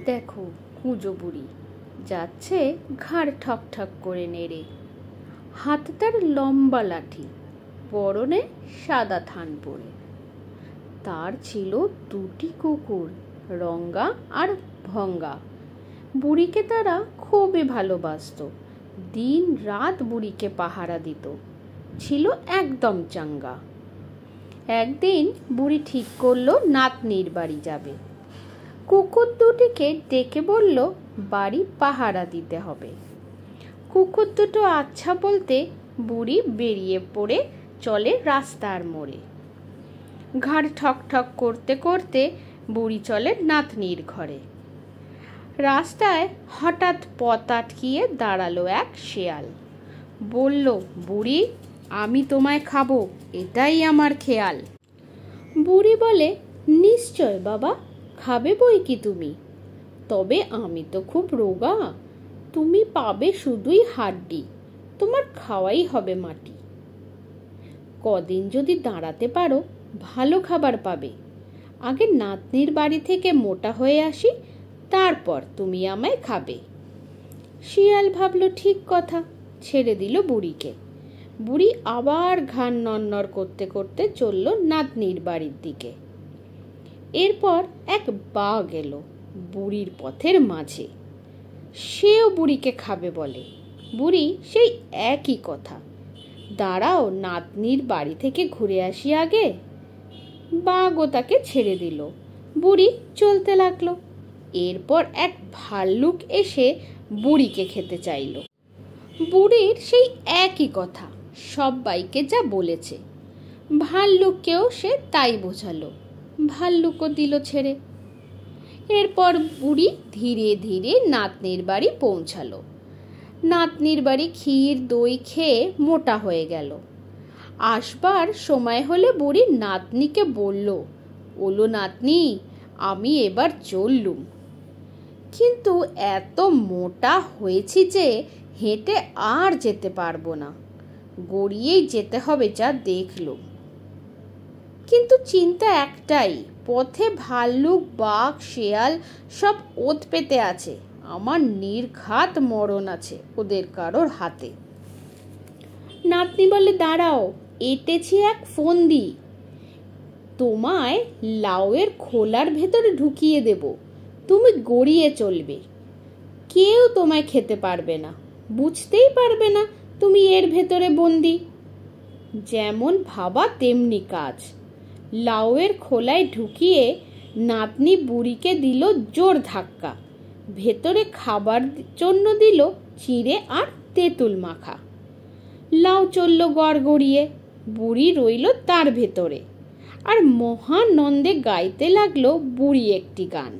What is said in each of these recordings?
দেখো কুঁজো বুড়ি যাচ্ছে ঘাড় ঠক ঠক করে নেড়ে, হাতে তার লম্বা লাঠি, পরনে সাদা থান পরে। তার ছিল দুটি কুকুর, রঙ্গা আর ভঙ্গা। বুড়িকে তারা খুবই ভালোবাসত, দিন রাত বুড়িকে পাহারা দিত, ছিল একদম চাঙ্গা। একদিন বুড়ি ঠিক করলো নাতনির বাড়ি যাবে। কুকুর দুটিকে ডেকে বলল বাড়ি পাহারা দিতে হবে। কুকুর দুটো আচ্ছা বলতে বুড়ি বেরিয়ে পড়ে চলে রাস্তার মোড়ে। ঘাড় ঠক ঠক করতে করতে বুড়ি চলে নাতনির ঘরে। রাস্তায় হঠাৎ পথ আটকিয়ে দাঁড়ালো এক শেয়াল। বলল, বুড়ি, আমি তোমায় খাবো, এটাই আমার খেয়াল। বুড়ি বলে, নিশ্চয় বাবা, খাবে বই কি তুমি, তবে আমি তো খুব রোগা, তুমি পাবে শুধুই হাড্ডি, তোমার খাওয়াই হবে মাটি। কদিন যদি দাঁড়াতে পারো ভালো খাবার পাবে, আগে নাতনির বাড়ি থেকে মোটা হয়ে আসি, তারপর তুমি আমায় খাবে। শিয়াল ভাবলো ঠিক কথা, ছেড়ে দিল বুড়িকে। বুড়ি আবার ঘাড় নড়নড় করতে করতে চলল নাতনির বাড়ির দিকে। এরপর এক বাঘ এলো বুড়ির পথের মাঝে। সেও বুড়িকে খাবে বলে। বুড়ি সেই একই কথা, দাঁড়াও, নাতনির বাড়ি থেকে ঘুরে আসি আগে। বাঘও তাকে ছেড়ে দিল। বুড়ি চলতে লাগলো। এরপর এক ভাল্লুক এসে বুড়িকে খেতে চাইল। বুড়ির সেই একই কথা, সবাইকে যা বলেছে। ভাল্লুককেও সে তাই বোঝালো, ভাল্লুকও দিল ছেড়ে। এরপর বুড়ি ধীরে ধীরে নাতনির বাড়ি পৌঁছালো। নাতনির বাড়ি ক্ষীর দই খেয়ে মোটা হয়ে গেল। আসবার সময় হলে বুড়ি নাতনিকে বলল, ওলো নাতনি, আমি এবার চললুম, কিন্তু এত মোটা হয়েছি যে হেঁটে আর যেতে পারবো না, গড়িয়েই যেতে হবে যা দেখলো। কিন্তু চিন্তা একটাই, পথে ভাল্লুক, বাঘ, শেয়াল সব ওত পেতে আছে, আমার নির্ঘাত মরণ আছে ওদের কারোর হাতে। নাতনি বলে, দাঁড়াও, এঁটেছি এক ফন্দি, তোমায় লাউয়ের খোলার ভেতরে ঢুকিয়ে দেব, তুমি গড়িয়ে চলবে, কেউ তোমায় খেতে পারবে না, বুঝতেই পারবে না তুমি এর ভেতরে বন্দি। যেমন ভাবা তেমনি কাজ। লাউয়ের খোলায় ঢুকিয়ে নাতনি বুড়িকে দিল জোর ধাক্কা, ভেতরে খাবার জন্য দিল চিড়ে আর তেঁতুল মাখা। লাউ চলল গড়গড়িয়ে, বুড়ি রইল তার ভেতরে, আর মহানন্দে গাইতে লাগলো বুড়ি একটি গান।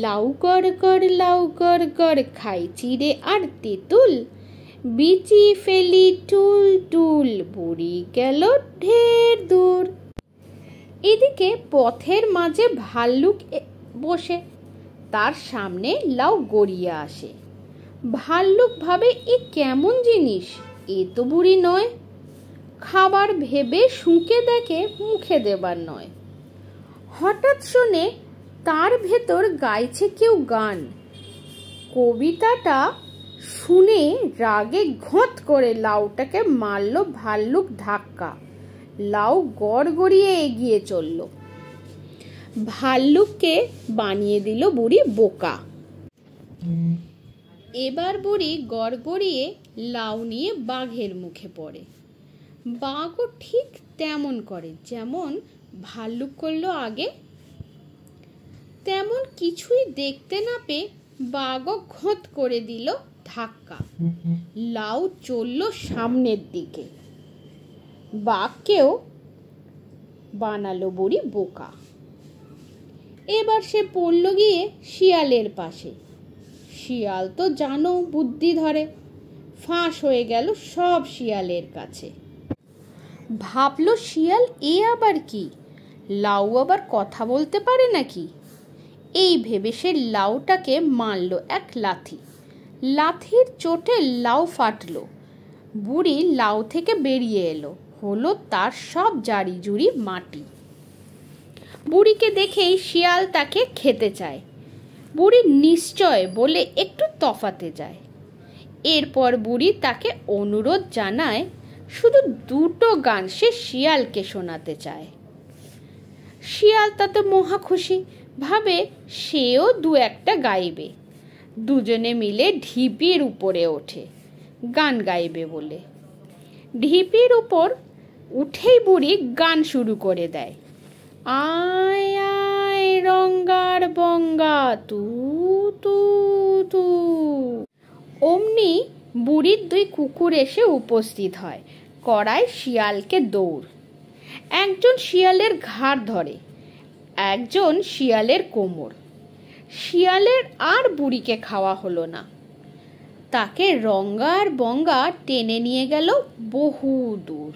লাউ গড় গড়, লাউ গড় গড়, খাই চিড়ে আর তেঁতুল, বিচি ফেলি টুল টুল, বুড়ি গেল ঢের দূর। এদিকে পথের মাঝে ভাল্লুক বসে, তার সামনে লাউ গড়িয়ে আসে। ভাল্লুক ভাবে, এ কেমন জিনিস, এ তো বুড়ি নয়। খাবার ভেবে শুঁকে দেখে মুখে দেবার নয়। হঠাৎ শুনে তার ভেতর গাইছে কেউ গান। কবিতাটা শুনে রাগে ঘট করে লাউটাকে মারল ভাল্লুক ধাক্কা। লাউ গড়গড়িয়ে এগিয়ে চলল। ভাল্লুককে বানিয়ে দিল বুড়ি বোকা। এবার বুড়ি গড়গড়িয়ে লাউ নিয়ে বাঘের মুখে পড়ে। বাঘও ঠিক তেমন করে যেমন ভাল্লুক করলো আগে। তেমন কিছুই দেখতে না পেয়ে বাঘও ঘট করে দিল ধাক্কা। লাউ চলল সামনের দিকে। বাঘকেও বানালো বুড়ি বোকা। এবার সে পড়ল গিয়ে শিয়ালের পাশে। শিয়াল তো জানো বুদ্ধি ধরে, ফাঁস হয়ে গেল সব শিয়ালের কাছে। ভাবলো শিয়াল, এ আবার কি, লাউ আবার কথা বলতে পারে নাকি। এই ভেবে সে লাউটাকে মারল এক লাথি। লাথির চোটে লাউ ফাটলো। বুড়ি লাউ থেকে বেরিয়ে এলো, হলো তার সব জারি জুড়ি মাটি। বুড়িকে দেখেই শিয়াল তাকে খেতে চায়। বুড়ি নিশ্চয় বলে একটু তফাতে যায়। এরপর বুড়ি তাকে অনুরোধ জানায় শুধু দুটো গান সে শিয়ালকে শোনাতে চায়। শিয়াল তাতে মহা খুশি, ভাবে সেও দু একটা গাইবে। দুজনে মিলে ঢিপির উপরে ওঠে গান গাইবে বলে। ঢিপির উপর উঠেই বুড়ি গান শুরু করে দেয়, আয় আয় রঙ্গার বঙ্গা তু তু তু। অমনি বুড়ির দুই কুকুর এসে উপস্থিত হয়, করায় শিয়ালকে দৌড়। একজন শিয়ালের ঘাড় ধরে, একজন শিয়ালের কোমর। শিয়ালের আর বুড়িকে খাওয়া হলো না। তাকে রঙ্গা আর বঙ্গা টেনে নিয়ে গেল বহু দূর।